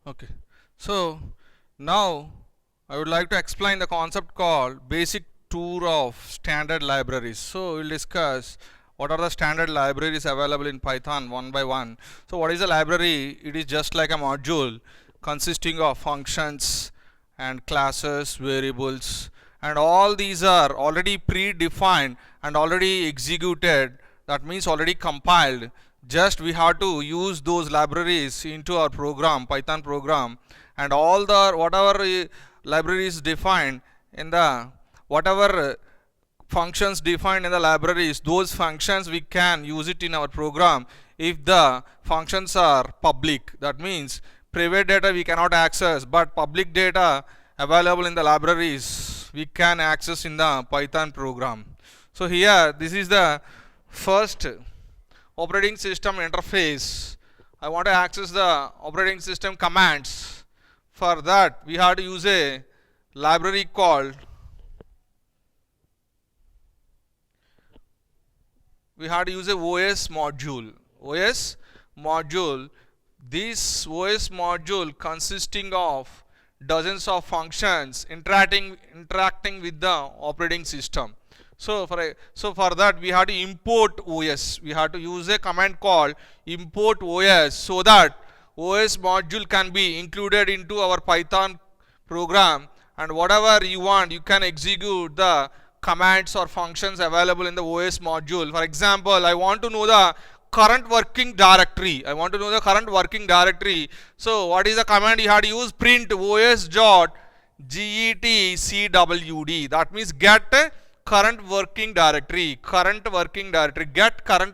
Okay. So now I would like to explain the concept called basic tour of standard libraries. So we'll discuss what are the standard libraries available in Python one by one. So what is a library? It is just like a module consisting of functions and classes, variables, and all these are already predefined and already executed. That means already compiled. Just we have to use those libraries into our program, Python program, and all the whatever libraries defined in the whatever functions defined in the libraries, those functions we can use it in our program if the functions are public. That means private data we cannot access, but public data available in the libraries we can access in the Python program. So here this is the first operating system interface. I want to access the operating system commands. For that we have to use a library called we have to use a OS module. OS module. This OS module consisting of dozens of functions interacting with the operating system. So for that we have to import OS. We have to use a command called import OS so that OS module can be included into our Python program, and whatever you want you can execute the commands or functions available in the OS module. For example, I want to know the current working directory. So what is the command you have to use? Print os dot getcwd. That means get current working directory. Get current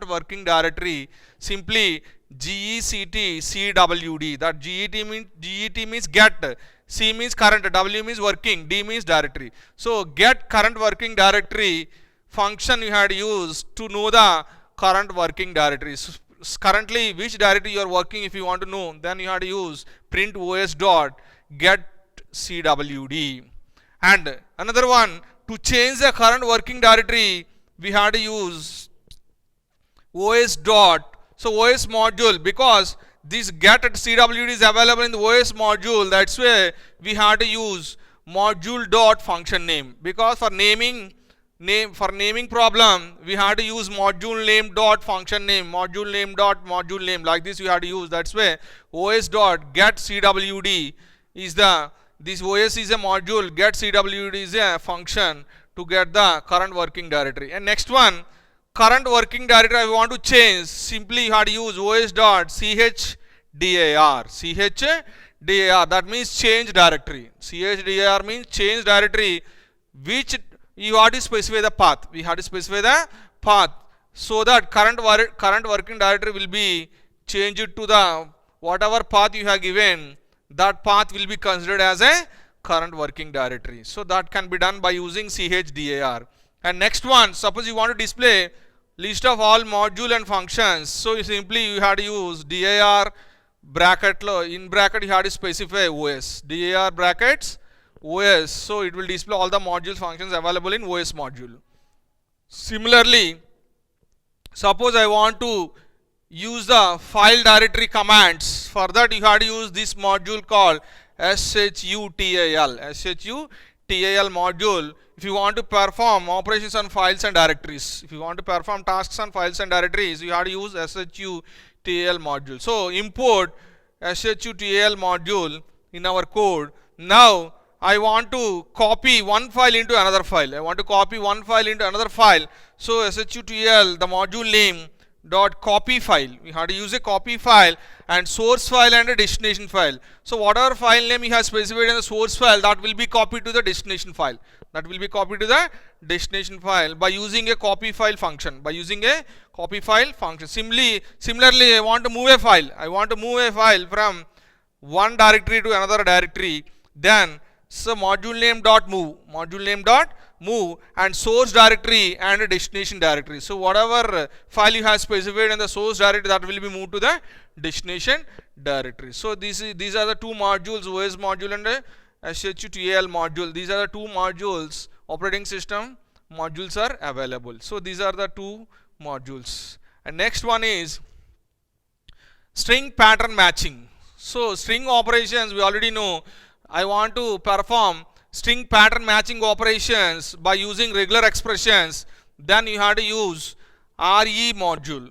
working directory. Simply getcwd. That get means get, C means current, W means working, D means directory. So get current working directory function you had used to know the current working directory. So currently which directory you are working, if you want to know, then you have to use print os dot get cwd. And another one, to change the current working directory we have to use os dot, so os module, because this get at cwd is available in the OS module, that's why we have to use module dot function name, because for naming problem we have to use module name dot function name, module name, like this we have to use. That's why os dot get cwd is the, this OS is a module, get cwd is a function to get the current working directory. And next one, current working directory I want to change, simply you have to use os dot chdar. That means change directory. Chdar means change directory, which you have to specify the path. We have to specify the path so that current working directory will be changed to the whatever path you have given. That path will be considered as a current working directory. So that can be done by using chdar. And next one, suppose you want to display list of all module and functions. So you have to use dir bracket, in bracket you have to specify OS, dir brackets OS, so it will display all the modules functions available in OS module. Similarly, suppose I want to use the file directory commands. For that you have to use this module called shutal module. If you want to perform operations on files and directories, if you want to perform tasks on files and directories, you have to use shutal module. So import shutal module in our code. Now I want to copy one file into another file. So shutal, the module name dot copy file. We have to use a copy file and source file and a destination file. So whatever file name you have specified in the source file, that will be copied to the destination file. By using a copy file function. Similarly, I want to move a file from one directory to another directory. Then so module name dot move and source directory and a destination directory. So whatever file you have specified in the source directory, that will be moved to the destination directory. So these are the two modules, OS module and shutal module. These are the two modules, operating system modules are available. So these are the two modules. And next one is string pattern matching. So string operations we already know. I want to perform string pattern matching operations by using regular expressions. Then you have to use RE module.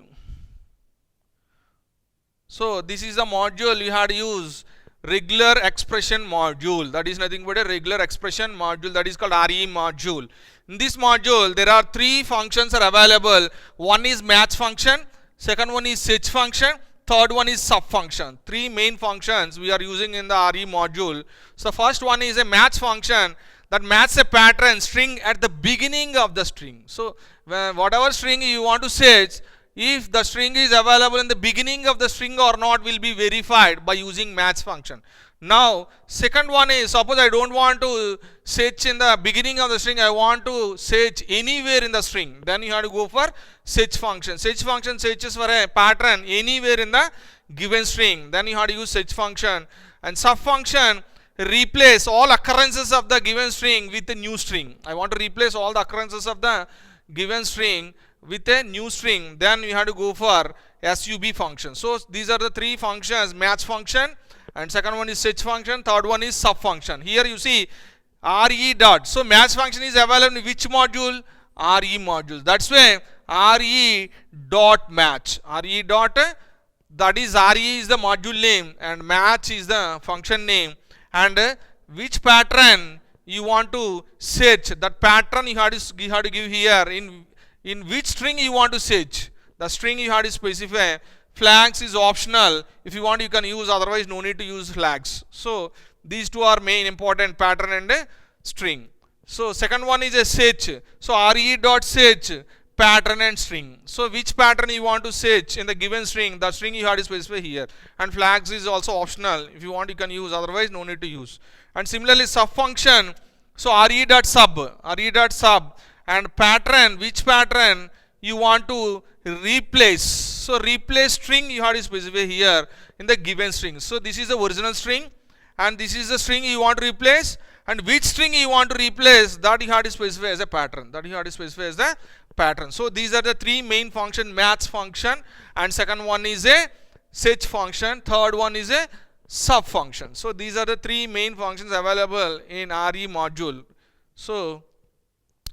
So this is the module you have to use, regular expression module. That is nothing but a regular expression module, that is called RE module. In this module there are three functions are available. One is match function, second one is search function, third one is sub function. Three main functions we are using in the RE module. So first one is a match function that matches a pattern string at the beginning of the string. So whatever string you want to search, if the string is available in the beginning of the string or not will be verified by using match function. Now second one is, suppose I don't want to search in the beginning of the string, I want to search anywhere in the string, then you have to go for search function. Search function searches for a pattern anywhere in the given string, then you have to use search function. And sub function replace all occurrences of the given string with a new string. I want to replace all the occurrences of the given string with a new string, then you have to go for sub function. So these are the three functions, match function, and second one is search function, third one is sub function. Here you see RE dot. So match function is available in which module? RE module. That's why RE dot match. RE dot, that is RE is the module name and match is the function name, and which pattern you want to search, that pattern you have to give here in which string you want to search. The string you have to specify. Flags is optional. If you want you can use, otherwise no need to use flags. So these two are main important, pattern and a string. So second one is a search. So RE dot search, pattern and string. So which pattern you want to search in the given string, the string you have to specify here. And flags is also optional. If you want you can use, otherwise no need to use. And similarly sub function. So RE dot sub, and pattern, which pattern you want to replace. So replace string you have to specify here in the given string. So this is the original string and this is the string you want to replace, and which string you want to replace, that you have to specify as a pattern. So these are the three main function, match function, and second one is a search function, third one is a sub function. So these are the three main functions available in RE module. So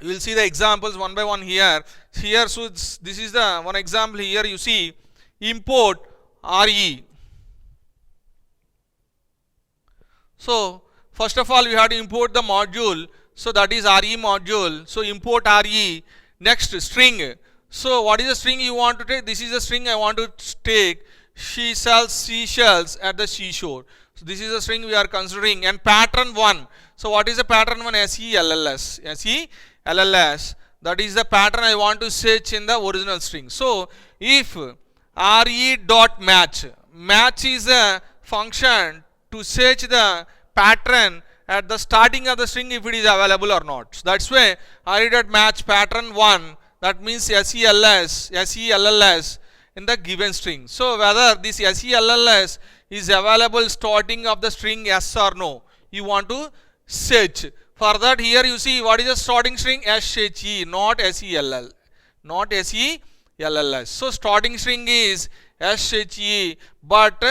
you will see the examples one by one here. So this is the one example. Here you see import RE. So first of all we have to import the module. So that is RE module. So import RE. Next string. So what is the string you want to take? This is the string I want to take. She sells seashells at the seashore. So this is the string we are considering. And pattern 1. So what is the pattern 1? SELLS. SELLS. That is the pattern I want to search in the original string. So if RE dot match. Match is a function to search the pattern at the starting of the string if it is available or not. So that's why RE dot match pattern 1. That means SELLS in the given string. So whether this SELLS is available starting of the string yes or no, you want to search. For that here you see what is the starting string? SHE, not SELL, not SELLS. So starting string is SHE, but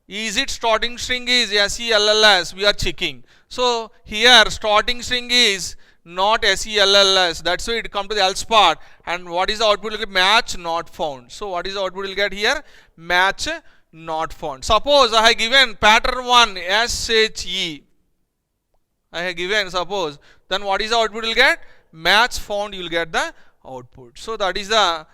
is it starting string is SELLS? We are checking. So here starting string is not SELLS. That's why it come to the else part. And what is the output? Will get match not found. So what is the output? Will get here match not found. Suppose I have given pattern 1 SHE. I have given, suppose, then what is the output will get? Match found, you will get the output. So that is the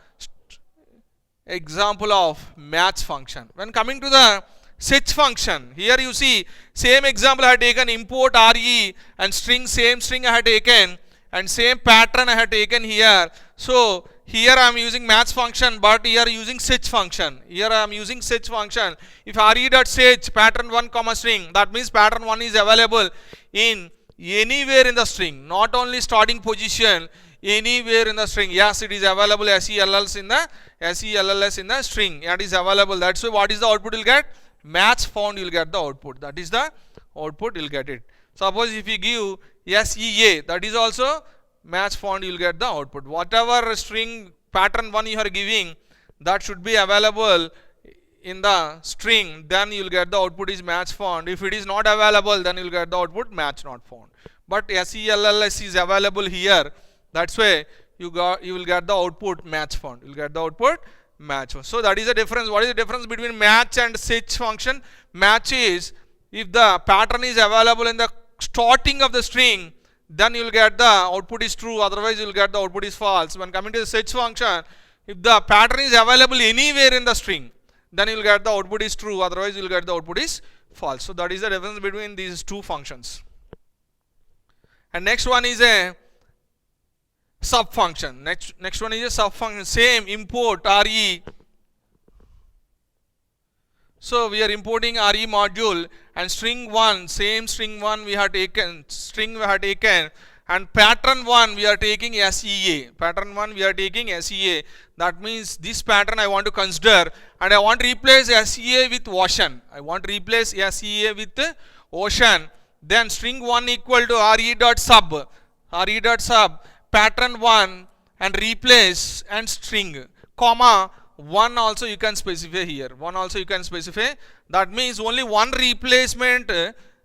example of match function. When coming to the search function, here you see same example I have taken, import RE and string, same string I have taken and same pattern I have taken here. So here I am using match function, but here using search function. Here I am using search function. If RE dot search pattern 1 comma string, that means pattern 1 is available in anywhere in the string, not only starting position, anywhere in the string. Yes, it is available SELLS in the string. It is available. That's why what is the output you'll get? Match found, you'll get the output. That is the output, you'll get it. Suppose if you give SEA, that is also match found, you'll get the output. Whatever string pattern 1 you are giving, that should be available in the string, then you will get the output is match found. If it is not available, then you will get the output match not found. But SELLS is available here. That's why you will get the output match found. You will get the output match found. So that is the difference. What is the difference between match and search function? Match is if the pattern is available in the starting of the string, then you will get the output is true. Otherwise, you will get the output is false. When coming to the search function, if the pattern is available anywhere in the string, then you will get the output is true. Otherwise, you will get the output is false. So that is the difference between these two functions. And next one is a sub function. Next one is a sub function. Same, import RE. So we are importing RE module and string 1, same string 1 we have taken, and pattern 1 we are taking SEA. Pattern 1 we are taking SEA. That means this pattern I want to consider, and I want to replace SEA with ocean. I want to replace SEA with ocean. Then string 1 equal to RE.sub. RE.sub pattern 1 and replace and string, comma 1 also you can specify here. 1 also you can specify. That means only one replacement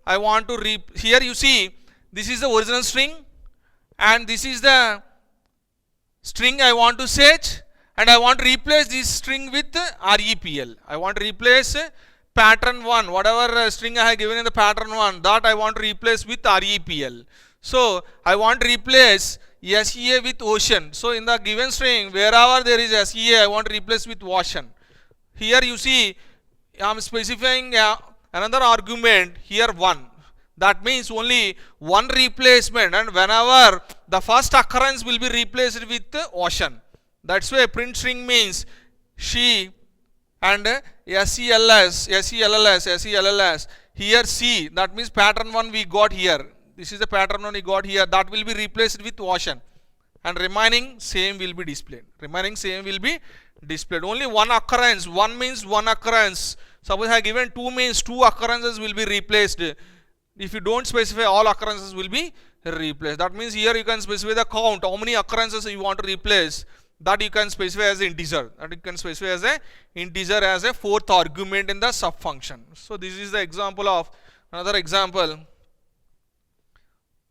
I want to here you see this is the original string and this is the string I want to search, and I want to replace this string with REPL. I want to replace pattern 1, whatever string I have given in the pattern 1, that I want to replace with REPL. So I want to replace SEA with ocean. So in the given string, wherever there is SEA, I want to replace with ocean. Here you see I am specifying another argument here 1. That means only one replacement, and whenever the first occurrence will be replaced with ocean. That's why print string means she and SELLS. Here C, that means pattern 1 we got here. This is the pattern 1 we got here. That will be replaced with ocean, and remaining same will be displayed. Only one occurrence. 1 means one occurrence. Suppose I have given 2 means 2 occurrences will be replaced. If you don't specify, all occurrences will be replaced. That means here you can specify the count, how many occurrences you want to replace. That you can specify as an integer. As a fourth argument in the sub function. So this is the example of another example.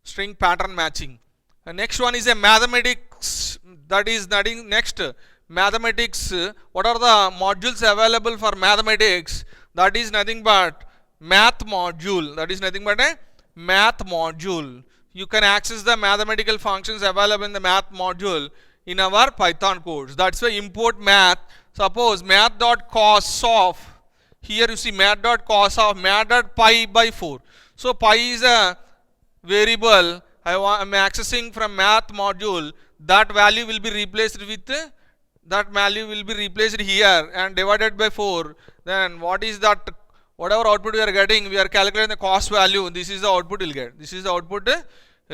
String pattern matching. The next one is a mathematics. That is nothing. Next, mathematics. What are the modules available for mathematics? That is nothing but math module. You can access the mathematical functions available in the math module in our Python codes. That's why import math. Suppose math.cos of, here you see math.cos of math.pi by 4. So pi is a variable I am accessing from math module. That value will be replaced with here and divided by 4. Then what is that? Whatever output we are getting, we are calculating the cost value. This is the output we'll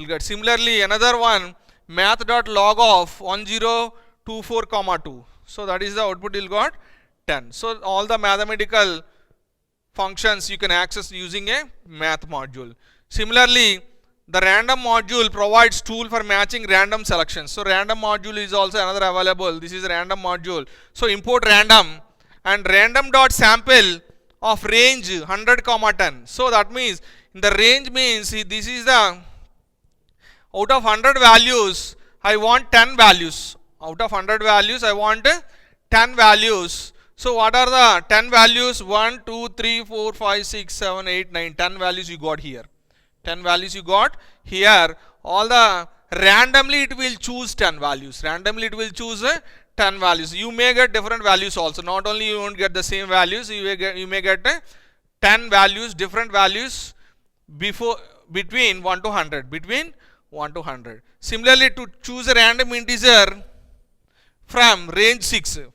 get. Similarly, another one, math.log of 1024, 2. So that is the output you'll got 10. So all the mathematical functions you can access using a math module. Similarly, the random module provides tool for matching random selections. So random module is also another available. This is a random module. So import random and random.sample of range 100, 10. So that means in the range means this is the out of 100 values I want 10 values. Out of 100 values I want 10 values. So what are the 10 values? 1, 2, 3, 4, 5, 6, 7, 8, 9. 10 values you got here. 10 values you got here. All the randomly it will choose 10 values. You may get different values also. Not only you won't get the same values, you may get 10 values, different values between 1 to 100. Similarly, to choose a random integer from range 6. So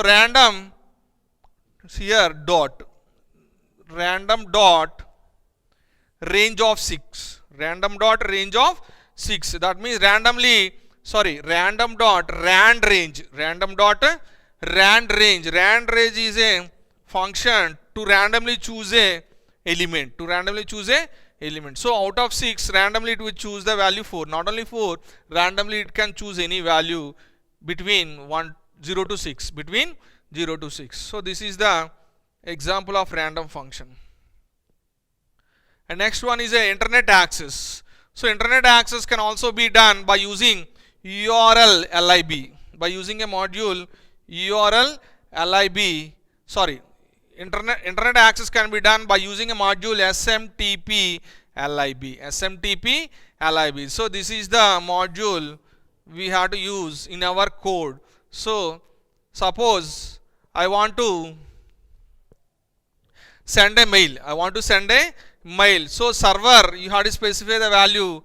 random here dot. Random dot range of 6. That means random dot rand range. Rand range is a function to randomly choose a element. So out of 6, randomly it will choose the value 4. Not only 4, randomly it can choose any value between 0 to 6. 0 to 6. So this is the example of random function. And next one is a internet access. So internet access can also be done by using URL lib. By using a module URL lib, sorry, internet access can be done by using a module SMTP lib. So this is the module we have to use in our code. So suppose I want to send a mail. So server, you have to specify the value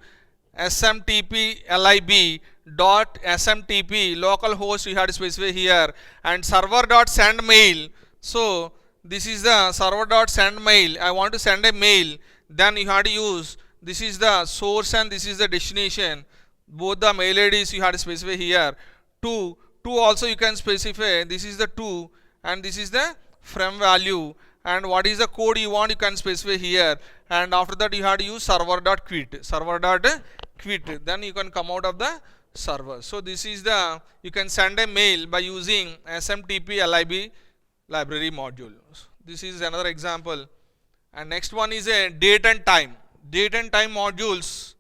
SMTP lib dot SMTP localhost, you have to specify here, and server dot send mail. So this is the server dot send mail. I want to send a mail. Then you have to use, this is the source and this is the destination. Both the mail IDs you have to specify here. To also you can specify, this is the to and this is the from value, and what is the code you want you can specify here, and after that you have to use server.quit, then you can come out of the server. So this is the, you can send a mail by using SMTP lib library module. This is another example. And next one is a date and time modules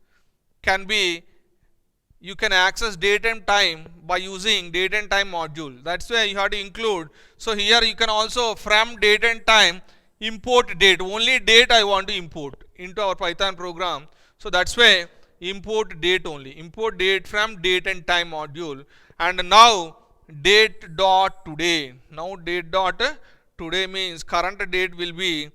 can be, you can access date and time by using date and time module. That's why you have to include. So here you can also from date and time import date. Only date I want to import into our Python program. So that's why import date only. Import date from date and time module. And now date dot today. Now date dot today means current date will be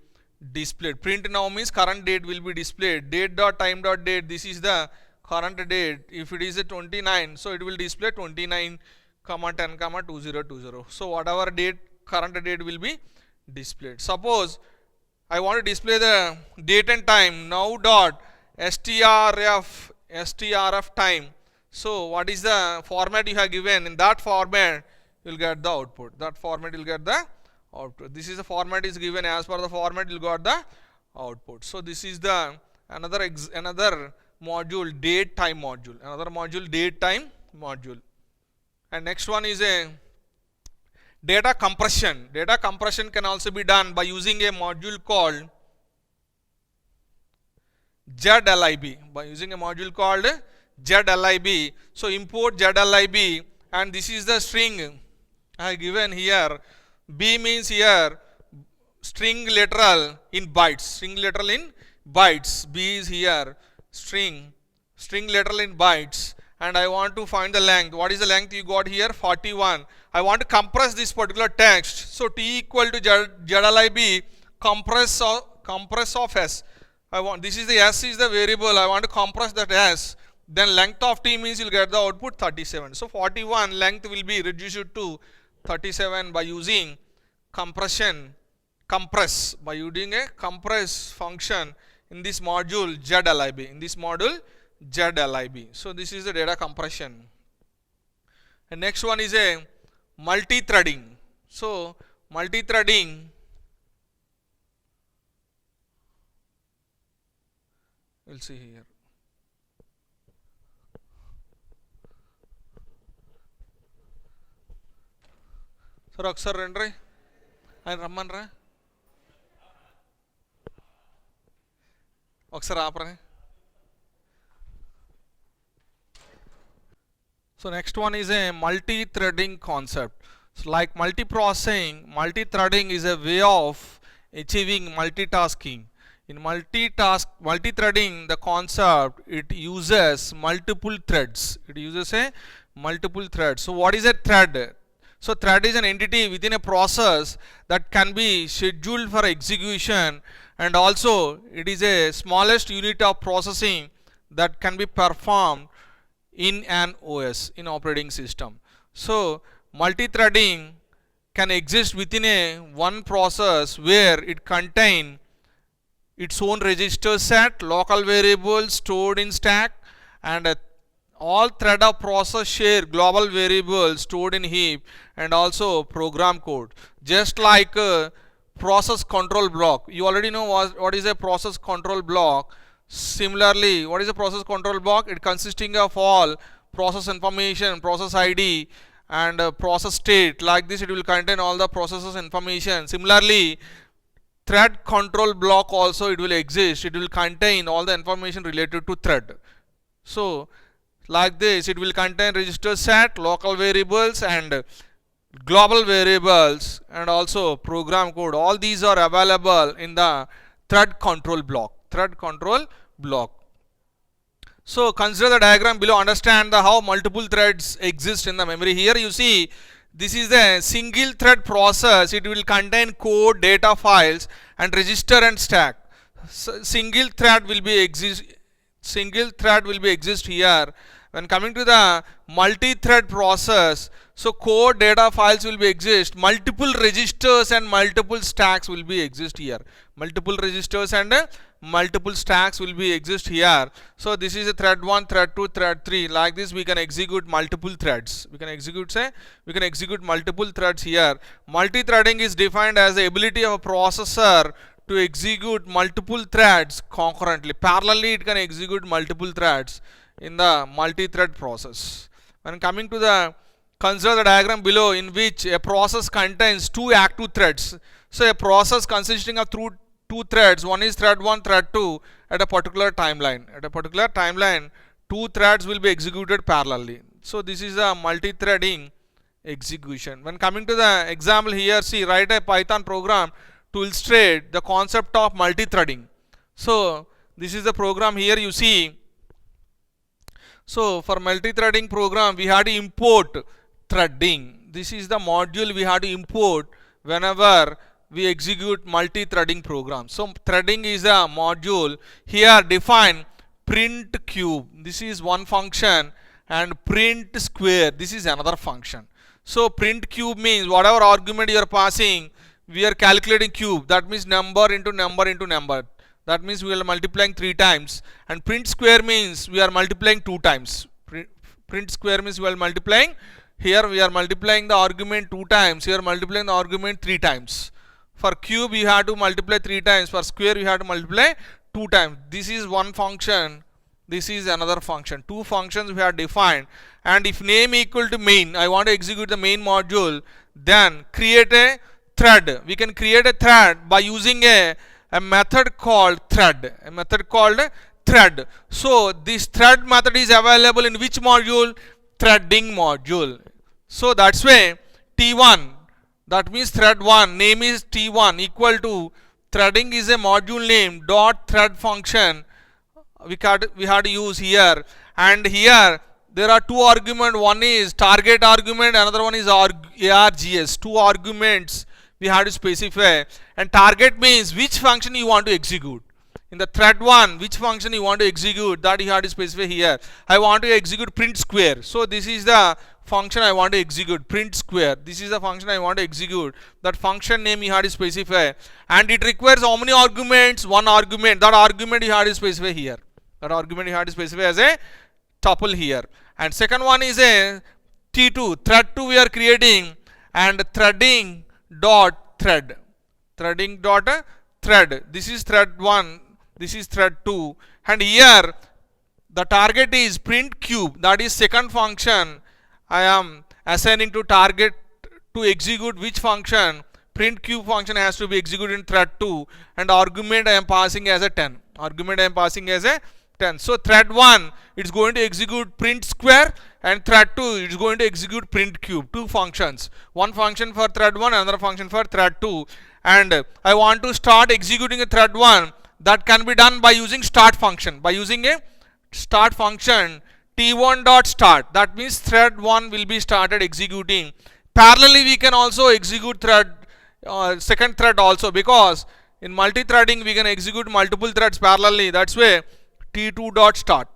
displayed. Print now means current date will be displayed. Date dot time dot date. This is the current date. If it is a 29, so it will display 29, 10, 2020. So whatever date, current date will be displayed. Suppose I want to display the date and time. Now dot strf time. So what is the format you have given? In that format you will get the output. This is the format is given. As per the format you will get the output. So this is the another module, date time module. And next one is a data compression. Data compression can also be done by using a module called zlib. So import zlib, and this is the string I have given here. B means here string literal in bytes. B is here string literal in bytes, and I want to find the length. What is the length you got here? 41. I want to compress this particular text. So t equal to zlib compress of s. This is the s is the variable. I want to compress that s. Then length of t means you'll get the output 37. So 41 length will be reduced to 37 by using compress by using a compress function in this module zlib. So this is the data compression. And next one is a multi-threading. So multi-threading, we'll see here. Sir, aksar renre ఆయన రమ్మనరా ఒకసారి ఆపరా. So next one is a multi-threading concept. So like multi-threading is a way of achieving multitasking. In multi-threading, the concept, it uses multiple threads. So what is a thread? So thread is an entity within a process that can be scheduled for execution, and also it is a smallest unit of processing that can be performed in an OS, in operating system. So multi-threading can exist within a one process where it contains its own register set, local variables stored in stack, and all thread of process share global variables stored in heap, and also program code. Just like a process control block. You already know what is a process control block. Similarly, what is a process control block? It consisting of all process information, process ID, and process state. Like this, it will contain all the processes information. Similarly, thread control block also it will exist. It will contain all the information related to thread. So like this, it will contain register set, local variables and global variables, and also program code. All these are available in the thread control block. Thread control block. So consider the diagram below. Understand how multiple threads exist in the memory. Here you see this is a single thread process. It will contain code, data files and register and stack. Single thread will be exist here. When coming to the multi-thread process, so code, data files will be exist. Multiple registers and multiple stacks will be exist here. Multiple registers and multiple stacks will be exist here. So this is a thread 1, thread 2, thread 3. Like this, we can execute multiple threads. We can execute multiple threads here. Multi-threading is defined as the ability of a processor to execute multiple threads concurrently. Parallelly, it can execute multiple threads in the multi-thread process. When coming to the consider the diagram below, in which a process contains two active threads. So a process consisting of two threads, one is thread 1, thread 2 at a particular timeline. At a particular timeline, two threads will be executed parallelly. So this is a multi-threading execution. When coming to the example here, see, write a Python program to illustrate the concept of multi-threading. So this is the program here you see. So for multi-threading program, we had to import threading. This is the module we had to import whenever we execute multi-threading program. So threading is a module. Here define print cube. This is one function, and print square. This is another function. So print cube means whatever argument you are passing, we are calculating cube. That means number into number into number. That means we are multiplying 3 times. And print square means we are multiplying 2 times. Print square means we are multiplying. Here we are multiplying the argument 2 times. Here multiplying the argument 3 times. For cube you have to multiply 3 times. For square you have to multiply 2 times. This is one function. This is another function. Two functions we have defined. And if name equal to main, I want to execute the main module, then create a thread. We can create a thread by using a method called thread. A method called thread. So this thread method is available in which module? Threading module. So that's why T1, that means thread 1, name is T1 equal to threading is a module name dot thread function we had to use here. And here there are two arguments. One is target argument, another one is args. Two arguments we have to specify. And target means which function you want to execute. In the thread 1, which function you want to execute, that you have to specify here. I want to execute print square. So this is the function I want to execute, print square. This is the function I want to execute. That function name you have to specify. And it requires how many arguments? One argument. That argument you have to specify here. That argument you have to specify as a tuple here. And second one is a T2. Thread 2 we are creating, and threading dot thread. Threading dot thread. This is thread 1. This is thread 2. And here the target is print cube. That is second function. I am assigning to target to execute which function? Print cube function has to be executed in thread 2. And argument I am passing as a 10. Argument I am passing as a 10. So thread 1 it's going to execute print square, and thread 2 it's going to execute print cube. Two functions. One function for thread 1, another function for thread 2. And I want to start executing a thread 1. That can be done by using start function. By using a start function T1 dot start. That means thread 1 will be started executing. Parallelly we can also execute thread second thread also, because in multi-threading we can execute multiple threads parallelly. That's why T2 dot start.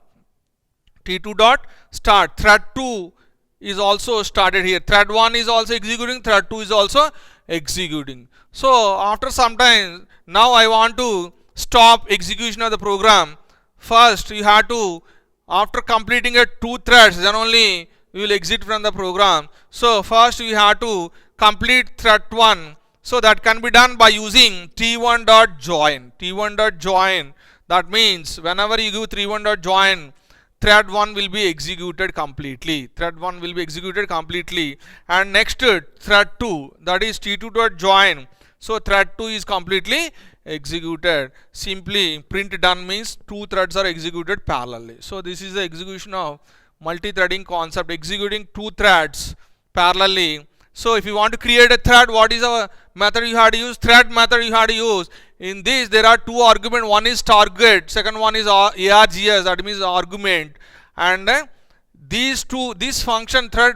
T2 dot start. Thread 2 is also started here. Thread 1 is also executing. Thread 2 is also executing. So after some time, now I want to stop execution of the program. First you have to, after completing a 2 threads, then only we will exit from the program. So first we have to complete thread 1. So that can be done by using T1 dot join. T1 dot join. That means whenever you give T1 dot join, thread 1 will be executed completely. Thread 1 will be executed completely. And next thread 2, that is T2 dot join. So thread 2 is completely executed. Simply print done means two threads are executed parallelly. So this is the execution of multi-threading concept, executing two threads parallelly. So if you want to create a thread, what is the method you have to use? Thread method you have to use. In this there are two arguments. One is target, second one is args, that means argument. And this function thread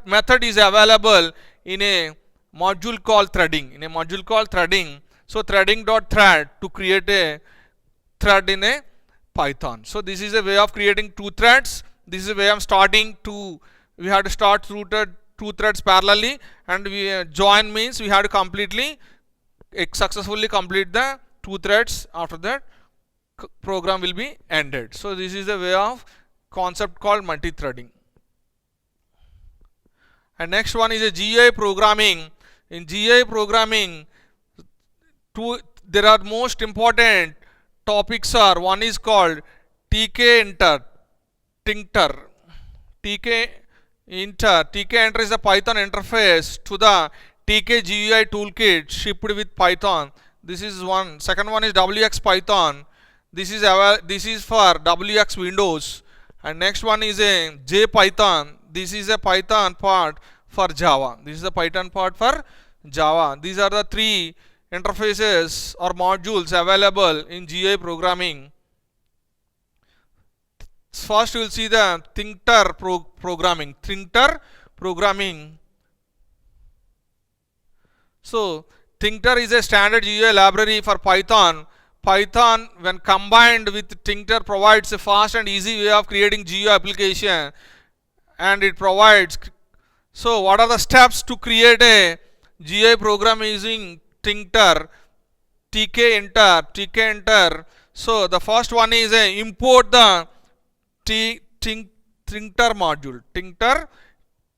method is available in a module called threading. So threading dot thread to create a thread in a Python. So this is a way of creating two threads. This is a way of starting we have to start two threads parallelly, and we join means we have to completely successfully complete the two threads. After that program will be ended. So this is a way of concept called multi-threading. And next one is a GUI programming. In GUI programming, there are most important topics are, one is called tkinter. Tkinter is the Python interface to the TK GUI toolkit shipped with Python. This is one. Second one is WX Python. This is for WX Windows. And next one is a JPython. This is a Python part for Java. These are the three interfaces or modules available in GUI programming. First you will see the Tkinter programming. So Tkinter is a standard GUI library for Python. Python, when combined with Tkinter, provides a fast and easy way of creating GUI application, and it provides. So what are the steps to create a GUI program using Tkinter? Tkinter. So the first one is import the Tkinter module. Tkinter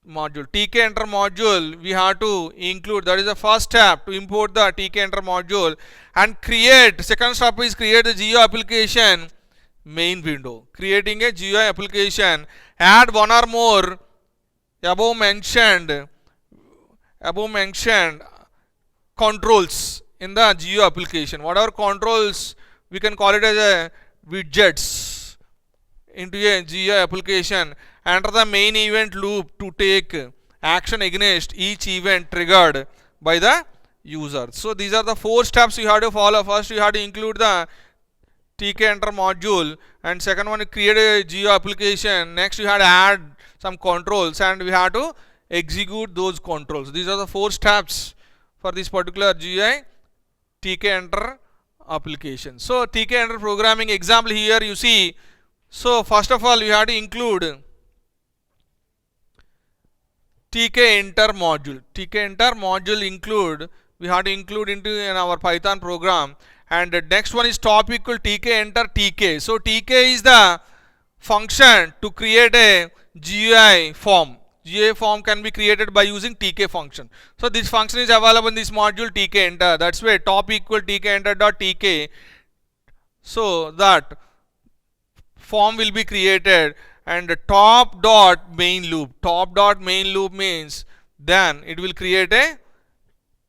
module we have to include. That is the first step, to import the Tkinter module and create. Second step is create the GUI application main window. Creating a GUI application. Add one or more above mentioned controls in the GUI application. Whatever controls, we can call it as a widgets into a GUI application. Enter the main event loop to take action against each event triggered by the user. So these are the four steps you have to follow. First you have to include the Tkinter module, and second one, create a GUI application. Next you have to add some controls, and we have to execute those controls. These are the four steps for this particular GUI Tkinter application. So Tkinter programming example here you see. So first of all, you have to include Tkinter module. We have to include in our Python program. And the next one is top equal Tkinter tk. So tk is the function to create a GUI form. GUI form can be created by using tk function. So this function is available in this module tkinter. That's why top equal tkinter.tk. So that form will be created, and the top dot main loop means then it will create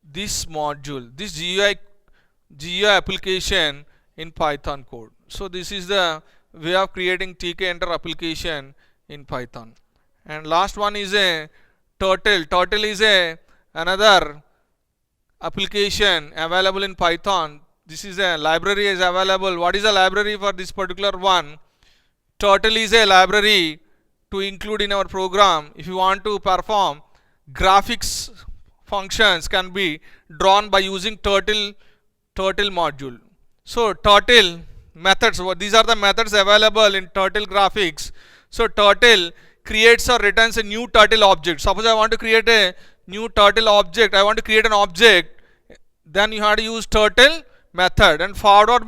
this module, this GUI application in Python code. So this is the way of creating Tkinter application in Python. And last one is a turtle is another application available in Python. This is a library is available. What is the library for this particular one? Turtle is a library to include in our program. If you want to perform graphics functions, can be drawn by using turtle module. So turtle methods, these are the methods available in turtle graphics. So turtle creates or returns a new turtle object. Suppose I want to create a new turtle object, I want to create an object, then you have to use turtle method. And forward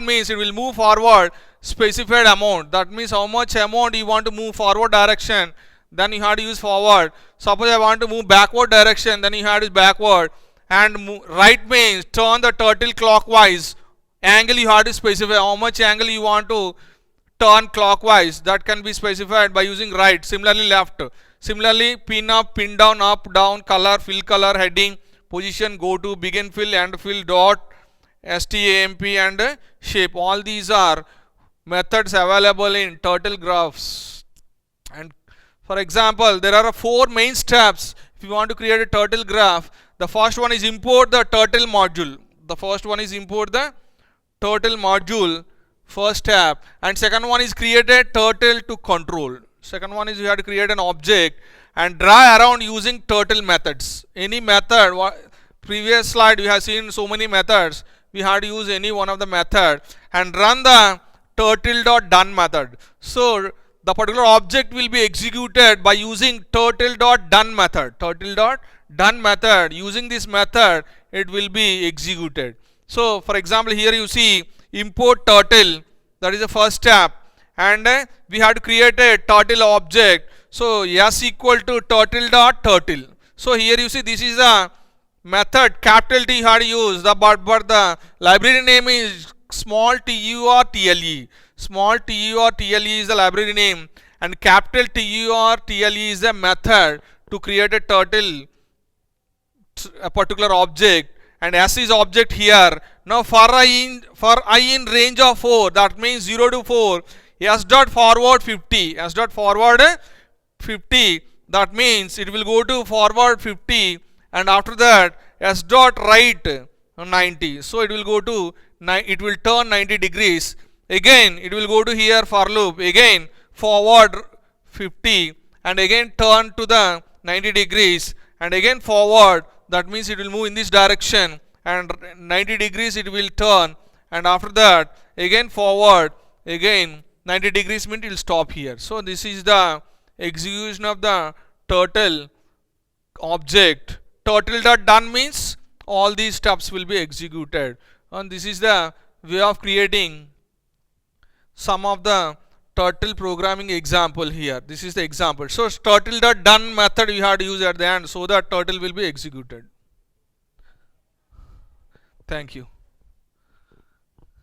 means it will move forward specified amount. That means how much amount you want to move forward direction, then you have to use forward. Suppose I want to move backward direction, then you have to use backward. And right means turn the turtle clockwise. Angle you have to specify how much angle you want to turn clockwise, that can be specified by using right. Similarly left. Similarly pin up, pin down, up, down, color, fill color, heading, position, go to, begin fill, end fill, dot, stamp and shape. All these are methods available in turtle graphs. And for example, there are 4 main steps if you want to create a turtle graph. The first one is import the turtle module. The first one is import the turtle module, first step. And second one is create a turtle to control. Second one is you have to create an object and draw around using turtle methods. Any method, previous slide we have seen so many methods. We have to use any one of the method and run the turtle.done method. So the particular object will be executed by using turtle.done method. Turtle.done method, using this method it will be executed. So for example, here you see import turtle, that is the first step, and we have to create a turtle object. So s equal to turtle.turtle. So here you see this is a method, capital T you have to use, but the library name is small turtle. Small turtle is the library name, and capital turtle is the method to create a turtle, a particular object, and s is object here. Now for I in range of 4, that means 0 to 4, s dot forward 50, s dot forward 50, that means it will go to forward 50, and after that s dot right 90. So it will go to, it will turn 90 degrees. Again it will go to here for loop, again forward 50, and again turn to the 90 degrees, and again forward, that means it will move in this direction, and 90 degrees it will turn, and after that again forward, again 90 degrees means it will stop here. So this is the execution of the turtle object. Turtle.done means all these steps will be executed, and this is the way of creating some of the turtle programming example here. This is the example. So turtle.done method you have to use at the end so that turtle will be executed. Thank you.